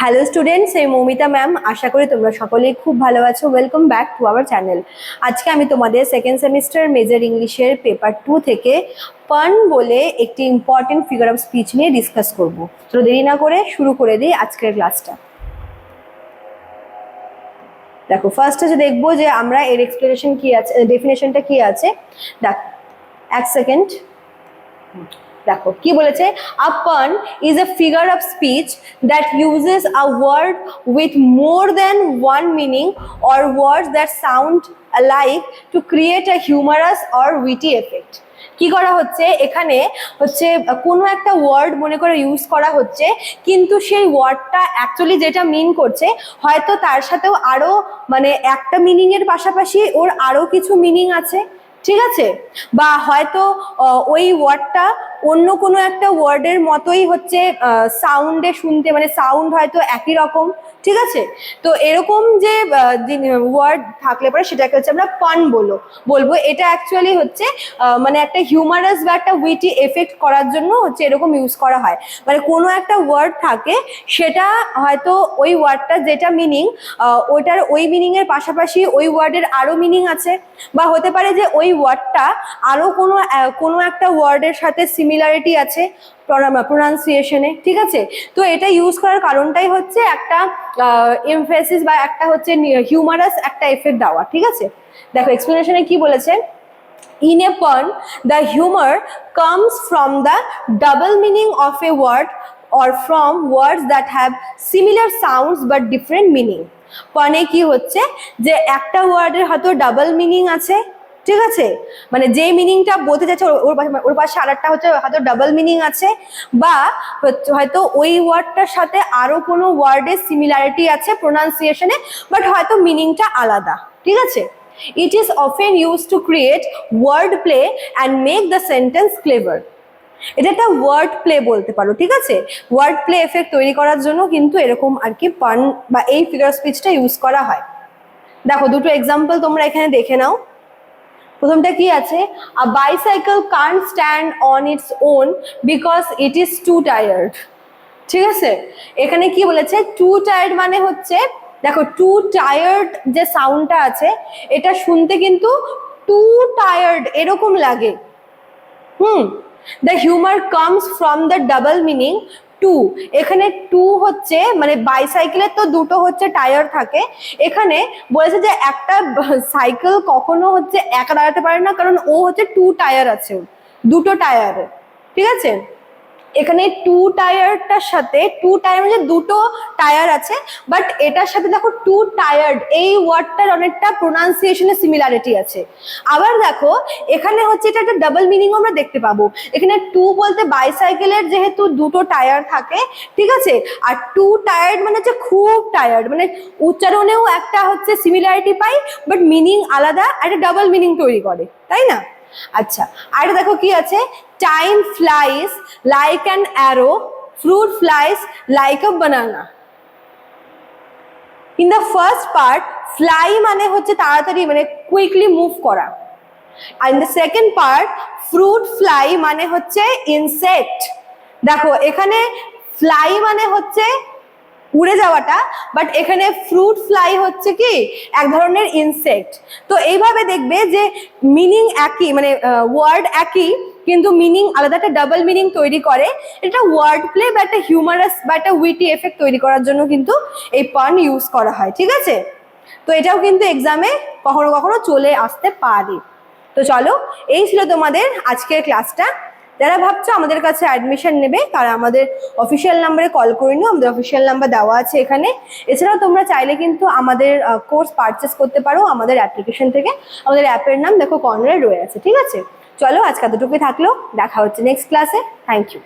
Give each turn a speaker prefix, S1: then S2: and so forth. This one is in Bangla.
S1: হ্যালো স্টুডেন্টস, এই মৌমিতা ম্যাম। আশা করি তোমরা সকলেই খুব ভালো আছো। Welcome back to our channel. আজকে আমি তোমাদের সেকেন্ড সেমিস্টার মেজর ইংলিশের পেপার 2 থেকে পান বলে একটি ইম্পর্টেন্ট ফিগার অফ স্পিচ নিয়ে ডিসকাস করব। তো দেরি না করে শুরু করে দিই আজকের ক্লাসটা। দেখো, ফার্স্টে যে দেখবো যে আমরা এর এক্সপ্লেনেশন কি আছে, ডেফিনেশনটা কি আছে। দেখ, এক সেকেন্ড। দেখো কি বলেছে, a pun is a figure of speech that uses a word with more than one meaning or words that sound alike to create a humorous or witty effect. কি করা হচ্ছে এখানে, হচ্ছে কোনো একটা ওয়ার্ড মনে করে ইউজ করা হচ্ছে, কিন্তু সেই ওয়ার্ডটা অ্যাকচুয়ালি যেটা মিন করছে হয়তো তার সাথেও আরো মানে একটা মিনিং এর পাশাপাশি ওর আরো কিছু মিনিং আছে, ঠিক আছে। বা হয়তো ওই ওয়ার্ডটা অন্য কোনো একটা ওয়ার্ডের মতোই হচ্ছে সাউন্ডে শুনতে, মানে সাউন্ড হয়তো একই রকম, ঠিক আছে। তো এরকম যে ওয়ার্ড থাকলে পরে সেটাকে হচ্ছে আমরা পান বলবো। এটা অ্যাকচুয়ালি হচ্ছে মানে একটা হিউমারাস বা একটা উইটি এফেক্ট করার জন্য হচ্ছে এরকম ইউজ করা হয়। মানে কোনো একটা ওয়ার্ড থাকে, সেটা হয়তো ওই ওয়ার্ডটা যেটা মিনিং, ওইটার ওই মিনিং এর পাশাপাশি ওই ওয়ার্ডের আরো মিনিং আছে, বা হতে পারে যে ওই ওয়ার্ডটা আরো কোনো একটা ওয়ার্ডের সাথে সিমিলারিটি আছে প্রোনাউন্সিয়েশনে, ঠিক আছে। তো এটা ইউজ করার কারণটাই হচ্ছে একটা এমফেসিস বা একটা হচ্ছে হিউমারাস একটা এফেক্ট দেওয়া, ঠিক আছে। দেখো এক্সপ্লেনেশনে কি বলেছে, in a pun the humor comes from the double meaning of a word or from words that have similar sounds but different meaning. পানে কি হচ্ছে যে একটা ওয়ার্ডের হয়তো ডাবল মিনিং আছে, ঠিক আছে, মানে যে মিনিংটা বলতে যাচ্ছে ওর পাশে আরেকটা হচ্ছে হয়তো ডাবল মিনিং আছে, বা হয়তো ওই ওয়ার্ডটার সাথে আরো কোনো ওয়ার্ডের সিমিলারিটি আছে প্রোনাউন্সিয়েশনে, বাট হয়তো মিনিংটা আলাদা, ঠিক আছে। It is often used to create word play and make the sentence clever. এটা একটা ওয়ার্ড প্লে বলতে পারো, ঠিক আছে। ওয়ার্ড প্লে এফেক্ট তৈরি করার জন্য কিন্তু এরকম আর কি পান বা এই ফিগার স্পিচটা ইউজ করা হয়। দেখো দুটো এক্সাম্পল তোমরা এখানে দেখে নাও। প্রথমটা কি আছে, a bicycle Kant stand on its own because it is two tired, ঠিক আছে। এখানে কি বলেছে, টু টায়ার্ড মানে হচ্ছে, দেখো টু টায়ার্ড যে সাউন্ডটা আছে এটা শুনতে কিন্তু টু টায়ার্ড এরকম লাগে। The humour comes from the double meaning to. এখানে টু হচ্ছে মানে বাইসাইকেলের তো দুটো হচ্ছে টায়ার থাকে, এখানে বলেছে যে একটা সাইকেল কখনো হচ্ছে একা দাঁড়াতে পারে না, কারণ ও হচ্ছে টু টায়ার আছে, দুটো টায়ার, ঠিক আছে। এখানে টু টায়ারটার সাথে, টু টায়ার মানে দুটো টায়ার আছে, বাট এটার সাথে দেখো টু টায়ার্ড এই ওয়ার্ডটার অনেকটা প্রোনাউন্সিয়েশনের সিমিলারিটি আছে। আবার দেখো এখানে হচ্ছে এটা একটা ডাবল মিনিং আমরা দেখতে পাবো। এখানে টু বলতে বাইসাইকেলের যেহেতু দুটো টায়ার থাকে, ঠিক আছে, আর টু টায়ার্ড মানে হচ্ছে খুব টায়ার্ড, মানে উচ্চারণেও একটা হচ্ছে সিমিলারিটি পাই, বাট মিনিং আলাদা, একটা ডাবল মিনিং তৈরি করে, তাই না। আচ্ছা, আর দেখো কি আছে, time flies like an arrow, fruit flies like a banana. In the first part fly মানে হচ্ছে তাড়াতাড়ি, মানে কুইকলি মুভ করা, আর in the second part fruit fly মানে হচ্ছে ইনসেক্ট। দেখো এখানে ফ্লাই মানে হচ্ছে উড়ে যাওয়াটা, বাট এখানে ফ্রুট ফ্লাই হচ্ছে কি এক ধরনের ইনসেক্ট। তো এইভাবে দেখবে যে মিনিং একই, মানে ওয়ার্ড একই কিন্তু মিনিং আলাদা, একটা ডাবল মিনিং তৈরি করে। এটা ওয়ার্ড প্লে বা একটা হিউমারাস বা একটা উইটি এফেক্ট তৈরি করার জন্য কিন্তু এই পান ইউজ করা হয়, ঠিক আছে। তো এটাও কিন্তু এক্সামে কখনো কখনো চলে আসতে পারে। তো চলো, এই ছিল তোমাদের আজকের ক্লাসটা। যারা ভাবছো আমাদের কাছে অ্যাডমিশন নেবে তারা আমাদের অফিসিয়াল নাম্বারে কল করে নিও, আমাদের অফিসিয়াল নাম্বার দেওয়া আছে এখানে। এছাড়াও তোমরা চাইলে কিন্তু আমাদের কোর্স পারচেস করতে পারো আমাদের অ্যাপ্লিকেশন থেকে। আমাদের অ্যাপের নাম দেখো কর্নারে রয়ে আছে, ঠিক আছে। চলো আজকে এতটুকুই থাকলো, দেখা হচ্ছে নেক্সট ক্লাসে। Thank you.